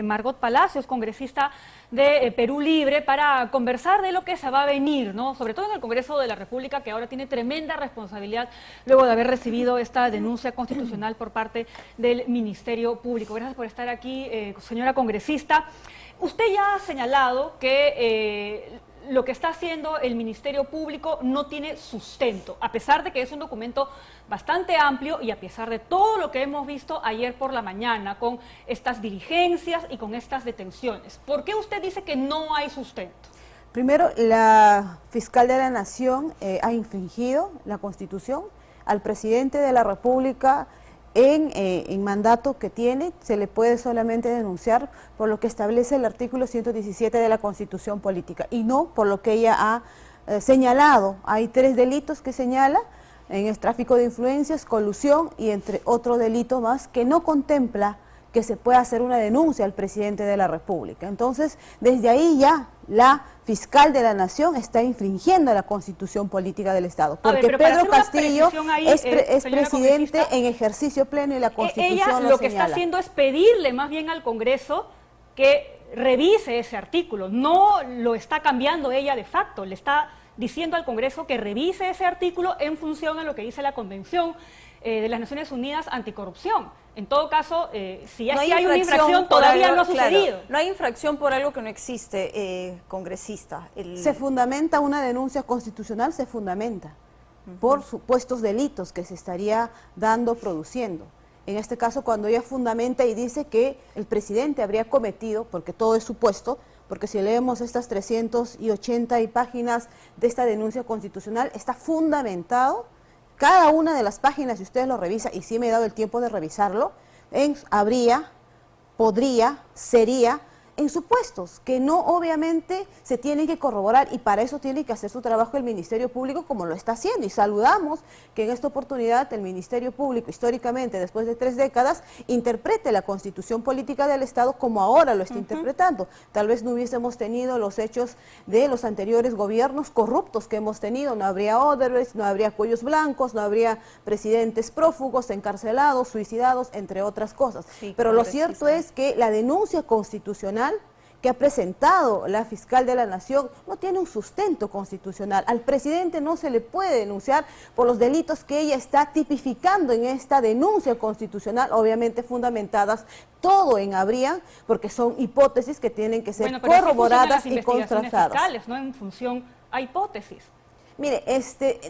Margot Palacios, congresista de Perú Libre, para conversar de lo que se va a venir, ¿no? Sobre todo en el Congreso de la República, que ahora tiene tremenda responsabilidad luego de haber recibido esta denuncia constitucional por parte del Ministerio Público. Gracias por estar aquí, señora congresista. Usted ya ha señalado que lo que está haciendo el Ministerio Público no tiene sustento, a pesar de que es un documento bastante amplio y a pesar de todo lo que hemos visto ayer por la mañana con estas diligencias y con estas detenciones. ¿Por qué usted dice que no hay sustento? Primero, la fiscal de la Nación ha infringido la Constitución. Al presidente de la República, en mandato que tiene, se le puede solamente denunciar por lo que establece el artículo 117 de la Constitución Política y no por lo que ella ha señalado. Hay 3 delitos que señala, en el tráfico de influencias, colusión y entre otro delito más que no contempla que se pueda hacer una denuncia al presidente de la República. Entonces, desde ahí ya la fiscal de la Nación está infringiendo la Constitución Política del Estado, porque Pedro Castillo es presidente en ejercicio pleno y la Constitución ella lo que está haciendo es pedirle más bien al Congreso que revise ese artículo, no lo está cambiando ella de facto, le está diciendo al Congreso que revise ese artículo en función a lo que dice la Convención de las Naciones Unidas Anticorrupción. En todo caso, si es que hay una infracción, todavía no ha sucedido. Claro, no hay infracción por algo que no existe, congresista. Se fundamenta una denuncia constitucional, se fundamenta por supuestos delitos que se estaría produciendo. En este caso, cuando ella fundamenta y dice que el presidente habría cometido, porque todo es supuesto, porque si leemos estas 380 páginas de esta denuncia constitucional, está fundamentado. Cada una de las páginas, si ustedes lo revisan, y sí me he dado el tiempo de revisarlo, habría, podría, sería, en supuestos que no obviamente se tienen que corroborar y para eso tiene que hacer su trabajo el Ministerio Público como lo está haciendo. Y saludamos que en esta oportunidad el Ministerio Público, históricamente, después de 3 décadas, interprete la Constitución Política del Estado como ahora lo está interpretando. Tal vez no hubiésemos tenido los hechos de los anteriores gobiernos corruptos que hemos tenido, no habría Odebrecht, no habría cuellos blancos, no habría presidentes prófugos, encarcelados, suicidados, entre otras cosas. Sí, pero lo cierto es que la denuncia constitucional que ha presentado la fiscal de la Nación no tiene un sustento constitucional. Al presidente no se le puede denunciar por los delitos que ella está tipificando en esta denuncia constitucional, obviamente fundamentadas todo en habría, porque son hipótesis que tienen que ser corroboradas y contrastadas. Fiscales, no en función a hipótesis. Mire,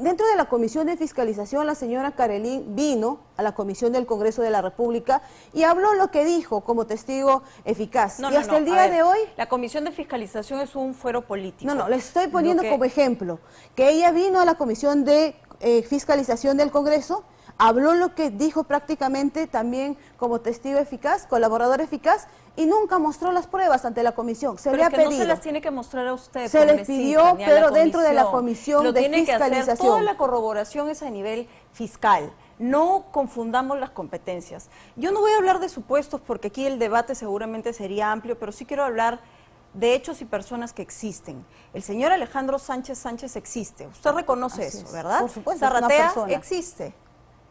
dentro de la Comisión de Fiscalización, la señora Carelín vino a la Comisión del Congreso de la República y habló lo que dijo como testigo eficaz. Y hasta el día de hoy... La Comisión de Fiscalización es un fuero político. No, les estoy poniendo como ejemplo que ella vino a la Comisión de Fiscalización del Congreso, habló lo que dijo prácticamente también como testigo eficaz, colaborador eficaz, y nunca mostró las pruebas ante la comisión. Se le ha pedido. No se las tiene que mostrar a usted. Se les pidió, pero dentro de la comisión de fiscalización. Tiene que hacer, toda la corroboración es a nivel fiscal. No confundamos las competencias. Yo no voy a hablar de supuestos porque aquí el debate seguramente sería amplio, pero sí quiero hablar de hechos y personas que existen. El señor Alejandro Sánchez Sánchez existe. Usted reconoce eso, ¿verdad? Por supuesto, Zarratea existe,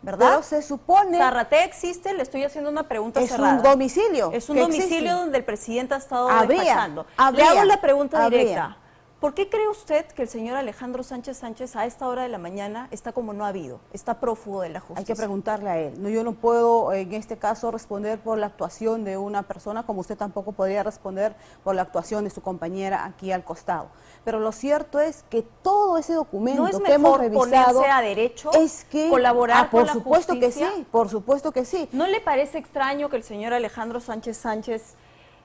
¿verdad? Pero se supone... Zarratea existe, le estoy haciendo una pregunta cerrada. Es un domicilio. Es un domicilio donde el presidente ha estado despachando. Le hago la pregunta directa. ¿Por qué cree usted que el señor Alejandro Sánchez Sánchez a esta hora de la mañana está como no ha habido, está prófugo de la justicia? Hay que preguntarle a él. No, yo no puedo en este caso responder por la actuación de una persona, como usted tampoco podría responder por la actuación de su compañera aquí al costado. Pero lo cierto es que todo ese documento que hemos revisado... ¿No es mejor ponerse a derecho, es que, colaborar con la justicia? Por supuesto que sí, por supuesto que sí. ¿No le parece extraño que el señor Alejandro Sánchez Sánchez,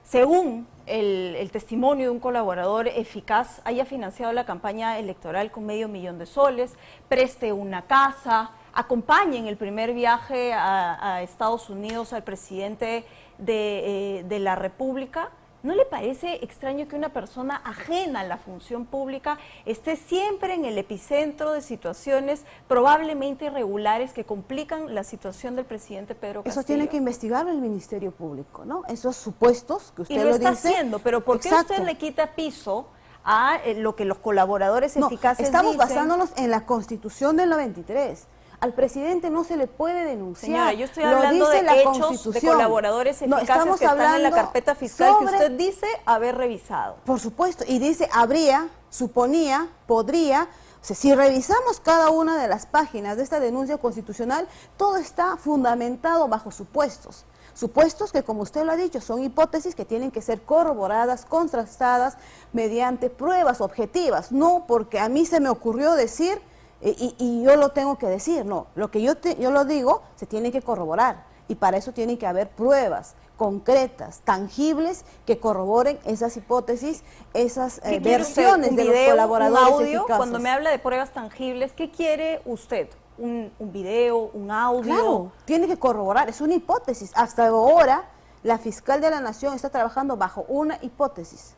según el testimonio de un colaborador eficaz, haya financiado la campaña electoral con $500,000 de soles, preste una casa, acompañe en el primer viaje a Estados Unidos al presidente de la República? ¿No le parece extraño que una persona ajena a la función pública esté siempre en el epicentro de situaciones probablemente irregulares que complican la situación del presidente Pedro Castillo? Eso tiene que investigar el Ministerio Público, ¿no? Esos supuestos que usted lo dice. Y lo está haciendo, pero ¿por qué usted le quita piso a lo que los colaboradores eficaces estamos dicen? basándonos en la Constitución del 93. Al presidente no se le puede denunciar. Señora, yo estoy Lo hablando dice de la hechos de Constitución. colaboradores No, eficaces estamos que están en la hablando carpeta fiscal que sobre- usted dice haber revisado. Por supuesto, y dice habría, suponía, podría. O sea, si revisamos cada una de las páginas de esta denuncia constitucional, todo está fundamentado bajo supuestos. Supuestos que, como usted lo ha dicho, son hipótesis que tienen que ser corroboradas, contrastadas mediante pruebas objetivas, no porque a mí se me ocurrió decir y yo lo tengo que decir, no. Lo que yo lo digo se tiene que corroborar y para eso tiene que haber pruebas concretas, tangibles, que corroboren esas hipótesis, esas ¿Qué quiere usted? versiones ¿Un de los video, colaboradores un audio? eficaces. Cuando me habla de pruebas tangibles, ¿qué quiere usted? ¿Un video, un audio? Claro, tiene que corroborar, es una hipótesis. Hasta ahora, la fiscal de la Nación está trabajando bajo una hipótesis.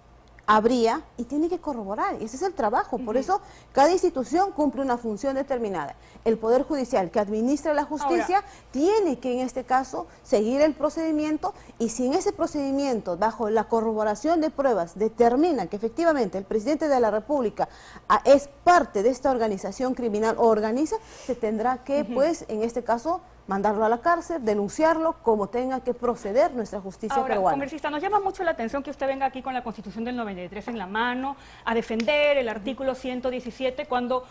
Habría y tiene que corroborar, y ese es el trabajo. Por eso, cada institución cumple una función determinada. El Poder Judicial, que administra la justicia, tiene que, en este caso, seguir el procedimiento, y si en ese procedimiento, bajo la corroboración de pruebas, determina que efectivamente el presidente de la República es parte de esta organización criminal o organiza, se tendrá que, pues, en este caso, mandarlo a la cárcel, denunciarlo, como tenga que proceder nuestra justicia Ahora, peruana. congresista, nos llama mucho la atención que usted venga aquí con la Constitución del 93 en la mano a defender el artículo 117 cuando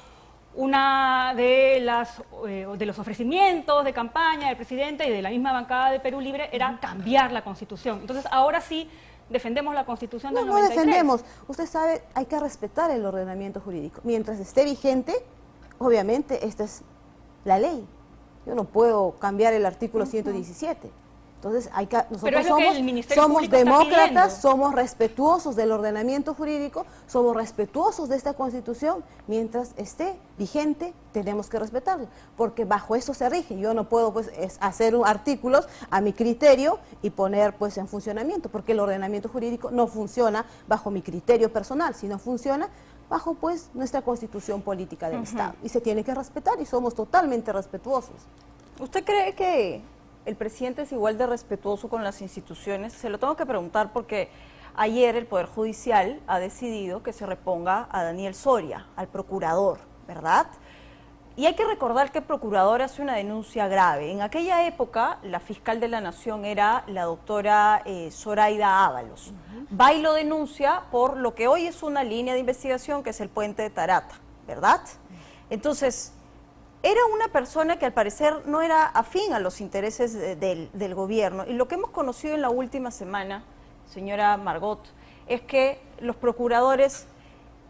una de los ofrecimientos de campaña del presidente y de la misma bancada de Perú Libre era cambiar la Constitución. Entonces, ahora sí defendemos la Constitución del No 93. defendemos. Usted sabe, hay que respetar el ordenamiento jurídico. Mientras esté vigente, obviamente esta es la ley. Yo no puedo cambiar el artículo 117. Entonces, Pero es nosotros lo que el Ministerio somos Público está demócratas, pidiendo. somos respetuosos del ordenamiento jurídico, somos respetuosos de esta Constitución. Mientras esté vigente, tenemos que respetarla, porque bajo eso se rige. Yo no puedo, pues, hacer artículos a mi criterio y poner, pues, en funcionamiento, porque el ordenamiento jurídico no funciona bajo mi criterio personal, sino funciona bajo, pues, nuestra Constitución política del Estado. Y se tiene que respetar, y somos totalmente respetuosos. ¿Usted cree que el presidente es igual de respetuoso con las instituciones? Se lo tengo que preguntar porque ayer el Poder Judicial ha decidido que se reponga a Daniel Soria, al procurador, ¿verdad? Y hay que recordar que el procurador hace una denuncia grave. En aquella época, la fiscal de la Nación era la doctora Zoraida Ábalos. Va y lo denuncia por lo que hoy es una línea de investigación, que es el puente de Tarata, ¿verdad? Entonces, era una persona que al parecer no era afín a los intereses del gobierno. Y lo que hemos conocido en la última semana, señora Margot, es que los procuradores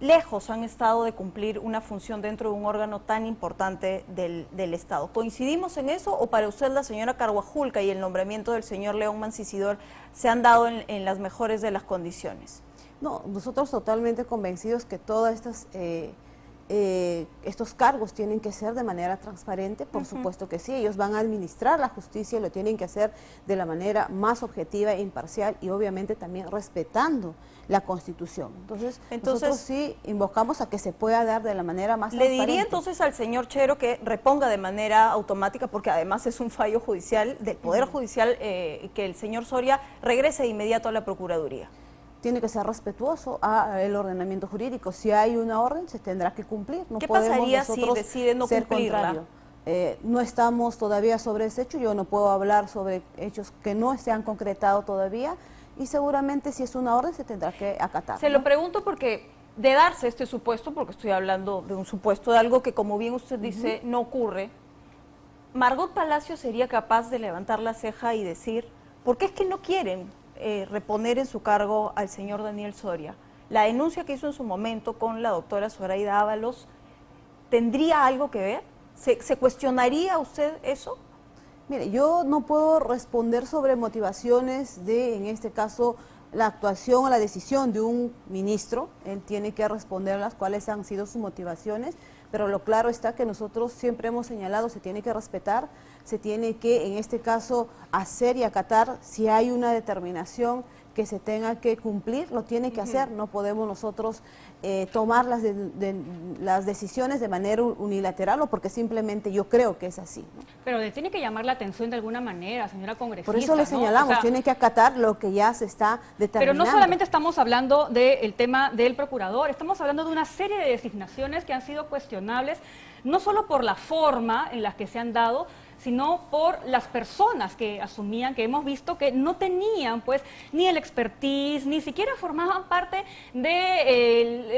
lejos han estado de cumplir una función dentro de un órgano tan importante del Estado. ¿Coincidimos en eso o para usted la señora Carhuajulca y el nombramiento del señor León Mancisidor se han dado en las mejores de las condiciones? No, nosotros totalmente convencidos que todas estas estos cargos tienen que ser de manera transparente, por supuesto que sí, ellos van a administrar la justicia y lo tienen que hacer de la manera más objetiva e imparcial y obviamente también respetando la Constitución. Entonces nosotros sí invocamos a que se pueda dar de la manera más transparente. Le diría entonces al señor Chero que reponga de manera automática, porque además es un fallo judicial del Poder Judicial, que el señor Soria regrese de inmediato a la Procuraduría. Tiene que ser respetuoso al ordenamiento jurídico. Si hay una orden, se tendrá que cumplir. No ¿Qué podemos pasaría si nosotros decide no ser cumplirla? contrario. No estamos todavía sobre ese hecho. Yo no puedo hablar sobre hechos que no se han concretado todavía. Y seguramente si es una orden, se tendrá que acatar. Se lo pregunto porque de darse este supuesto, porque estoy hablando de un supuesto de algo que, como bien usted dice, no ocurre, Margot Palacio sería capaz de levantar la ceja y decir, ¿por qué es que no quieren reponer en su cargo al señor Daniel Soria? La denuncia que hizo en su momento con la doctora Zoraida Ábalos, ¿tendría algo que ver? ¿Se cuestionaría usted eso? Mire, yo no puedo responder sobre motivaciones de, en este caso, la actuación o la decisión de un ministro. Él tiene que responder las cuales han sido sus motivaciones, pero lo claro está que nosotros siempre hemos señalado, se tiene que respetar se tiene que, en este caso, hacer y acatar. Si hay una determinación que se tenga que cumplir, lo tiene que hacer. No podemos nosotros tomar las decisiones de manera unilateral o porque simplemente yo creo que es así, ¿no? Pero le tiene que llamar la atención de alguna manera, señora congresista. Por eso le señalamos, ¿no? O sea, tiene que acatar lo que ya se está determinando. pero no solamente estamos hablando del tema del procurador, estamos hablando de una serie de designaciones que han sido cuestionables, no solo por la forma en la que se han dado, sino por las personas que asumían, que hemos visto que no tenían pues ni el expertise, ni siquiera formaban parte de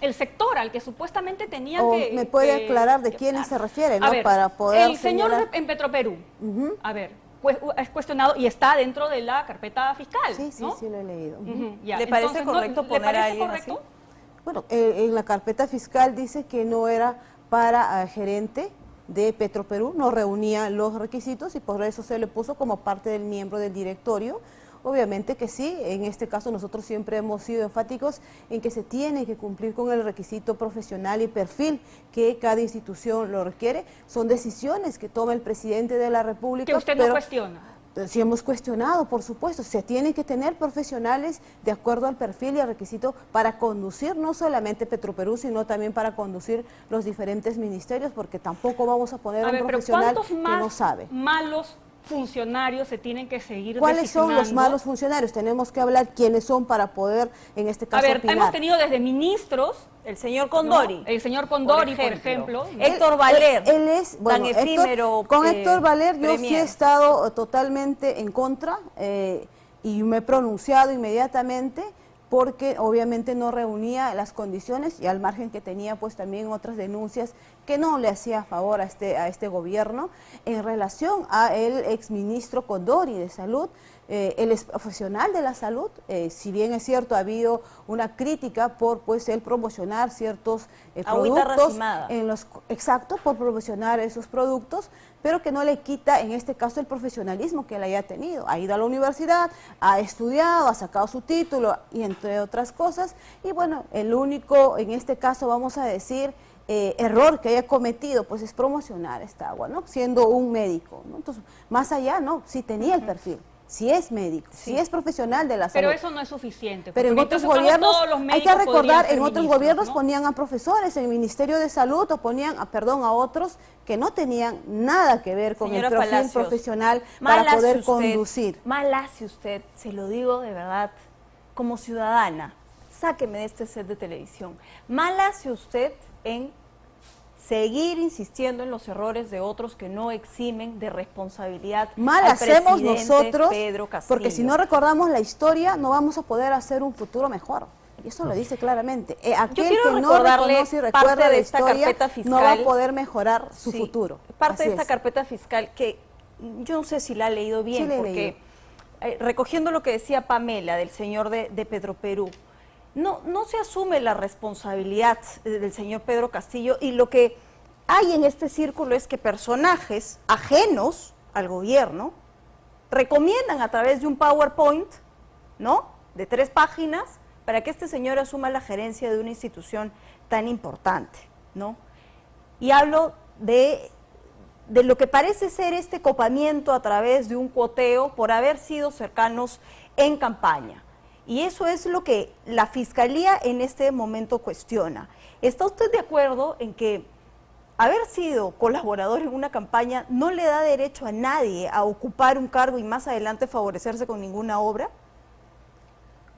el sector al que supuestamente tenían o que... ¿me puede aclarar de quiénes se refiere, A no? ver, Para poder el señor en Petroperú, a ver, pues es cuestionado y está dentro de la carpeta fiscal, Sí, sí, ¿no? sí lo he leído. Ya, ¿Le parece correcto ¿le poner parece a alguien correcto? así? Bueno, en la carpeta fiscal dice que no era para gerente de Petroperú, no reunía los requisitos y por eso se le puso como parte del miembro del directorio. Obviamente que sí, en este caso nosotros siempre hemos sido enfáticos en que se tiene que cumplir con el requisito profesional y perfil que cada institución lo requiere. Son decisiones que toma el presidente de la República. Que usted no cuestiona. Sí hemos cuestionado, por supuesto, se tienen que tener profesionales de acuerdo al perfil y al requisito para conducir no solamente Petroperú, sino también para conducir los diferentes ministerios, porque tampoco vamos a poner a un profesional que no sabe. Malos funcionarios se tienen que seguir ¿Cuáles son los designando? malos funcionarios? Tenemos que hablar quiénes son para poder, en este A caso, ver, opinar. hemos tenido desde ministros, El señor Condori. ¿no? El señor Condori, por ejemplo. Héctor Valer. Él es, bueno, tan efímero. Con Héctor Valer yo sí he premier. estado totalmente en contra y me he pronunciado inmediatamente porque obviamente no reunía las condiciones y al margen que tenía pues también otras denuncias que no le hacía favor a este gobierno en relación a el exministro Condori de Salud. Él es profesional de la salud, si bien es cierto ha habido una crítica por pues él promocionar ciertos productos exacto, por promocionar esos productos, pero que no le quita en este caso el profesionalismo que él haya tenido. Ha ido a la universidad, ha estudiado, ha sacado su título y entre otras cosas, y bueno, el único en este caso vamos a decir error que haya cometido pues es promocionar esta agua, ¿no? Siendo un médico, ¿no? Entonces, más allá, no, sí tenía el perfil. Si es médico, si es profesional de la salud. Pero eso no es suficiente. Pero en otros gobiernos, hay que recordar, en otros gobiernos, ¿no?, ponían a profesores en el Ministerio de Salud o ponían, a otros que no tenían nada que ver con Señora el perfil Palacios, profesional para poder conducir. Mal hace usted, se lo digo de verdad, como ciudadana, sáqueme de este set de televisión. Mal hace usted en seguir insistiendo en los errores de otros que no eximen de responsabilidad. Mal al hacemos presidente nosotros, Pedro Castillo. porque si no recordamos la historia, no vamos a poder hacer un futuro mejor. Y eso lo dice claramente. Aquel que no reconoce y recuerda parte de la esta historia carpeta fiscal, no va a poder mejorar su futuro. Parte Así de esta es. carpeta fiscal que yo no sé si la ha leído bien, Sí, la he porque recogiendo lo que decía Pamela del señor de Petroperú, no se asume la responsabilidad del señor Pedro Castillo, y lo que hay en este círculo es que personajes ajenos al gobierno recomiendan a través de un PowerPoint, ¿no?, de 3 páginas, para que este señor asuma la gerencia de una institución tan importante, ¿no? Y hablo de lo que parece ser este copamiento a través de un cuoteo por haber sido cercanos en campaña. Y eso es lo que la Fiscalía en este momento cuestiona. ¿Está usted de acuerdo en que haber sido colaborador en una campaña no le da derecho a nadie a ocupar un cargo y más adelante favorecerse con ninguna obra?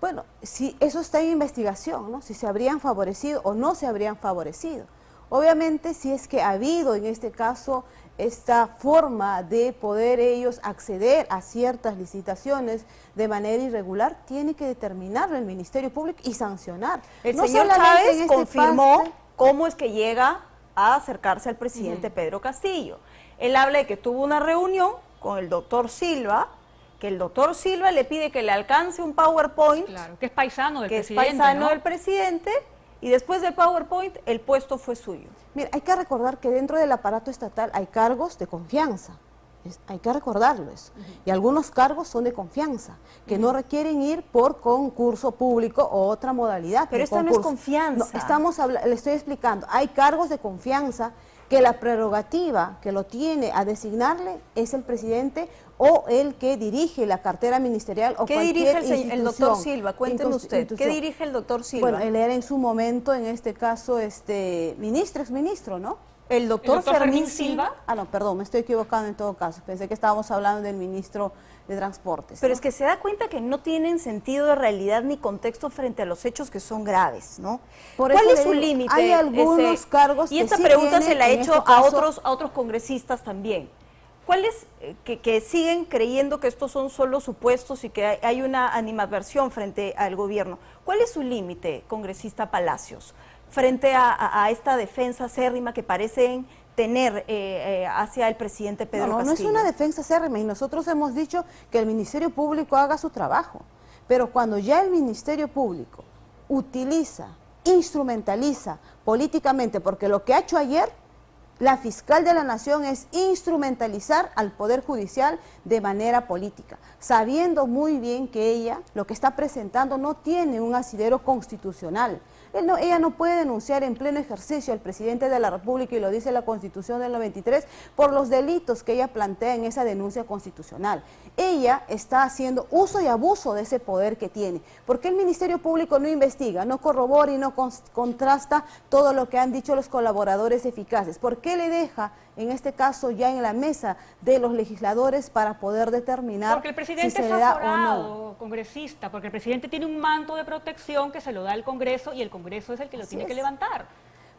Bueno, si eso está en investigación, ¿no? Si se habrían favorecido o no se habrían favorecido. Obviamente, si es que ha habido en este caso esta forma de poder ellos acceder a ciertas licitaciones de manera irregular, tiene que determinarlo el Ministerio Público y sancionar. El no señor solamente Chávez en este confirmó parte, cómo es que llega a acercarse al presidente Pedro Castillo. Él habla de que tuvo una reunión con el doctor Silva, que el doctor Silva le pide que le alcance un PowerPoint, Claro, que es paisano del que es presidente, paisano ¿no? del presidente, y después del PowerPoint el puesto fue suyo. mira, hay que recordar que dentro del aparato estatal hay cargos de confianza. Hay que recordarlo eso. Y algunos cargos son de confianza, que no requieren ir por concurso público o otra modalidad. Pero de esto no es concurso. confianza. No, le estoy explicando, hay cargos de confianza que la prerrogativa que lo tiene a designarle es el presidente o el que dirige la cartera ministerial o ¿Qué cualquier dirige el doctor Silva? Cuéntenos usted, ¿qué dirige el doctor Silva? Bueno, él era en su momento, en este caso, exministro, ¿no? ¿El doctor Fermín Silva? Ah, no, perdón, me estoy equivocando en todo caso. Pensé que estábamos hablando del ministro de Transportes. Pero ¿no? es que se da cuenta que no tienen sentido de realidad ni contexto frente a los hechos que son graves, ¿no? Por ¿Cuál eso es le su digo, límite? hay algunos cargos y que esta sí pregunta se tienen, la he en hecho este caso, a otros congresistas también. ¿Cuáles que siguen creyendo que estos son solo supuestos y que hay una animadversión frente al gobierno? ¿Cuál es su límite, congresista Palacios, frente a esta defensa acérrima que parecen tener hacia el presidente Pedro Castillo? No es una defensa acérrima y nosotros hemos dicho que el Ministerio Público haga su trabajo, pero cuando ya el Ministerio Público utiliza, instrumentaliza políticamente, porque lo que ha hecho ayer la fiscal de la Nación es instrumentalizar al Poder Judicial de manera política, sabiendo muy bien que ella lo que está presentando no tiene un asidero constitucional. Ella no puede denunciar en pleno ejercicio al presidente de la República, y lo dice la Constitución del 93, por los delitos que ella plantea en esa denuncia constitucional. Ella está haciendo uso y abuso de ese poder que tiene. ¿Por qué el Ministerio Público no investiga, no corrobora y no contrasta todo lo que han dicho los colaboradores eficaces? ¿Por qué le deja, en este caso, ya en la mesa de los legisladores para poder determinar porque el presidente si se es le da o aforado, no? congresista, porque el presidente tiene un manto de protección que se lo da al Congreso y el Congreso es el que lo tiene que levantar.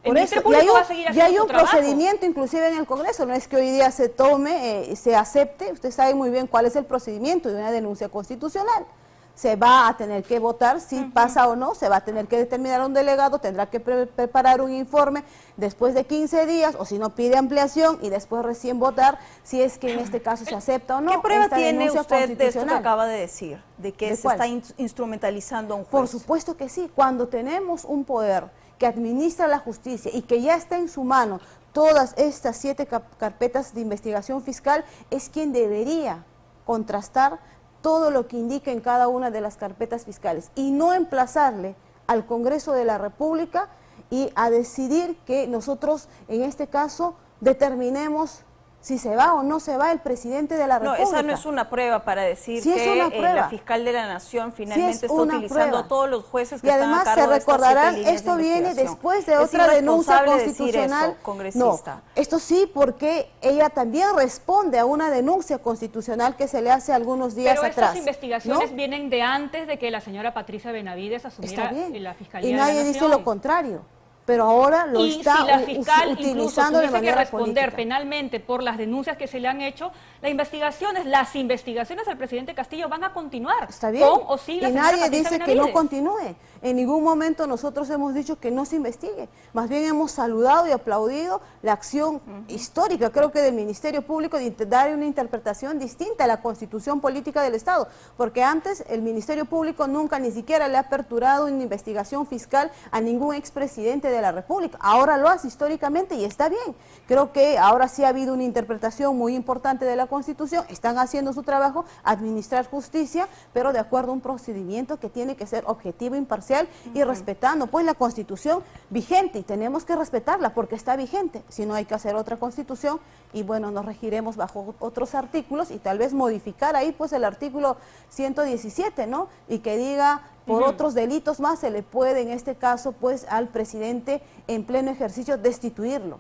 El Por eso, Ministerio Público va a seguir ya hay haciendo un su trabajo. procedimiento inclusive en el Congreso, no es que hoy día se tome, se acepte, usted sabe muy bien cuál es el procedimiento de una denuncia constitucional. Se va a tener que votar si pasa o no, se va a tener que determinar un delegado, tendrá que preparar un informe después de 15 días, o si no pide ampliación y después recién votar si es que en este caso se acepta o no. ¿Qué prueba esta tiene denuncia usted de esto que constitucional. acaba de decir, de que ¿De se cuál? está instrumentalizando a un juez? Por supuesto que sí, cuando tenemos un poder que administra la justicia y que ya está en su mano todas estas 7 carpetas de investigación fiscal, es quien debería contrastar todo lo que indica en cada una de las carpetas fiscales y no emplazarle al Congreso de la República y a decidir que nosotros en este caso determinemos si se va o no se va el presidente de la República. No, esa no es una prueba para decir Sí, es que una prueba. la fiscal de la Nación finalmente Sí, es está una utilizando prueba. a todos los jueces que Y están además a cargo se de estas 7 recordarán, líneas esto de viene investigación. después de Es otra denuncia irresponsable decir constitucional. eso, congresista. No, esto sí, porque ella también responde a una denuncia constitucional que se le hace algunos días Pero atrás. estas investigaciones ¿no? vienen de antes de que la señora Patricia Benavides asumiera Está bien. la Fiscalía Y de la nadie Nación. dice lo contrario. Pero ahora lo Y está si la fiscal incluso utilizando de tuviese que manera responder política. penalmente por las denuncias que se le han hecho, las investigaciones del presidente Castillo van a continuar. Está bien. Con o sin la Y señora nadie Patricia dice que no Benavides. continúe. En ningún momento nosotros hemos dicho que no se investigue. Más bien hemos saludado y aplaudido la acción histórica, creo que del Ministerio Público, de dar una interpretación distinta a la Constitución Política del Estado. Porque antes el Ministerio Público nunca ni siquiera le ha aperturado una investigación fiscal a ningún expresidente de la República. Ahora lo hace históricamente y está bien. Creo que ahora sí ha habido una interpretación muy importante de la Constitución. Están haciendo su trabajo, administrar justicia, pero de acuerdo a un procedimiento que tiene que ser objetivo, imparcial y respetando pues la Constitución vigente, y tenemos que respetarla porque está vigente. Si no, hay que hacer otra Constitución y bueno, nos regiremos bajo otros artículos y tal vez modificar ahí pues el artículo 117, ¿no? Y que diga por otros delitos más se le puede en este caso pues al presidente en pleno ejercicio destituirlo.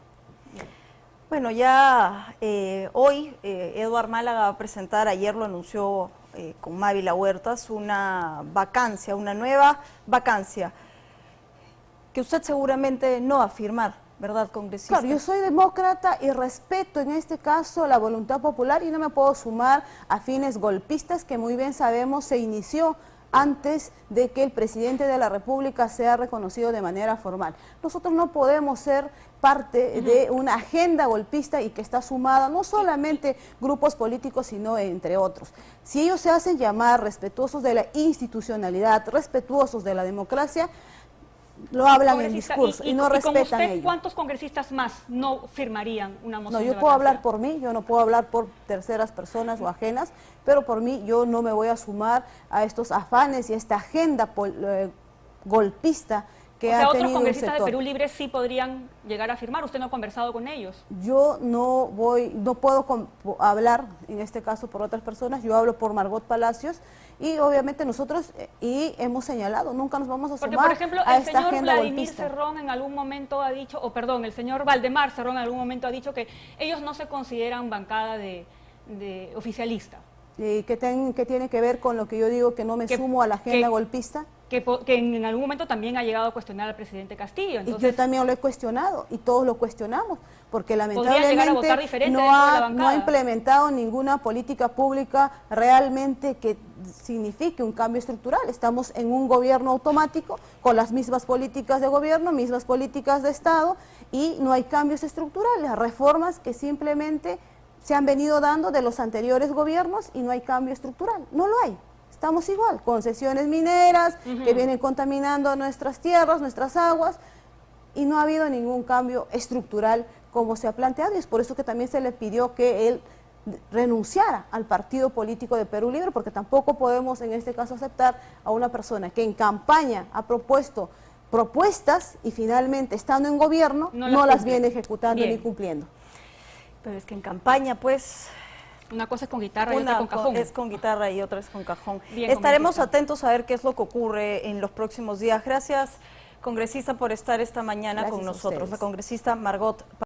Bueno, ya hoy Eduard Málaga va a presentar, ayer lo anunció con Mávila Huertas, una vacancia, una nueva vacancia, que usted seguramente no va a firmar, ¿verdad, congresista? Claro, yo soy demócrata y respeto en este caso la voluntad popular y no me puedo sumar a fines golpistas que muy bien sabemos se inició antes de que el presidente de la República sea reconocido de manera formal. Nosotros no podemos ser parte de una agenda golpista y que está sumada no solamente grupos políticos, sino entre otros. Si ellos se hacen llamar respetuosos de la institucionalidad, respetuosos de la democracia, lo hablan en discurso y no respetan con usted, ello. ¿cuántos congresistas más no firmarían una moción No, de yo puedo vacancia? hablar por mí, yo no puedo hablar por terceras personas o ajenas, pero por mí yo no me voy a sumar a estos afanes y a esta agenda golpista que O sea, ha otros tenido un congresistas de sector. Perú Libre sí podrían llegar a firmar. ¿Usted no ha conversado con ellos? Yo no puedo hablar, en este caso por otras personas, yo hablo por Margot Palacios y obviamente nosotros y hemos señalado, nunca nos vamos a Porque, sumar por ejemplo, a el esta señor agenda Vladimir golpista. Cerrón en algún momento ha dicho, el señor Valdemar Cerrón en algún momento ha dicho que ellos no se consideran bancada de oficialista. ¿Qué tiene que ver con lo que yo digo que no me sumo a la agenda golpista? Que en algún momento también ha llegado a cuestionar al presidente Castillo. Y yo también lo he cuestionado y todos lo cuestionamos, porque lamentablemente llegar a votar diferente no dentro de la ha bancada. implementado ninguna política pública realmente que signifique un cambio estructural. Estamos en un gobierno automático con las mismas políticas de gobierno, mismas políticas de Estado y no hay cambios estructurales, reformas que simplemente se han venido dando de los anteriores gobiernos y no hay cambio estructural, no lo hay. Estamos igual, concesiones mineras que vienen contaminando nuestras tierras, nuestras aguas, y no ha habido ningún cambio estructural como se ha planteado, y es por eso que también se le pidió que él renunciara al partido político de Perú Libre, porque tampoco podemos en este caso aceptar a una persona que en campaña ha propuesto propuestas y finalmente estando en gobierno no las viene ejecutando ni cumpliendo. Pero es que en campaña, pues... Una cosa es con guitarra y otra con cajón. Es con guitarra y otra es con cajón. Bien, estaremos congresista. atentos a ver qué es lo que ocurre en los próximos días. Gracias, congresista, por estar esta mañana Gracias con a nosotros. ustedes. La congresista Margot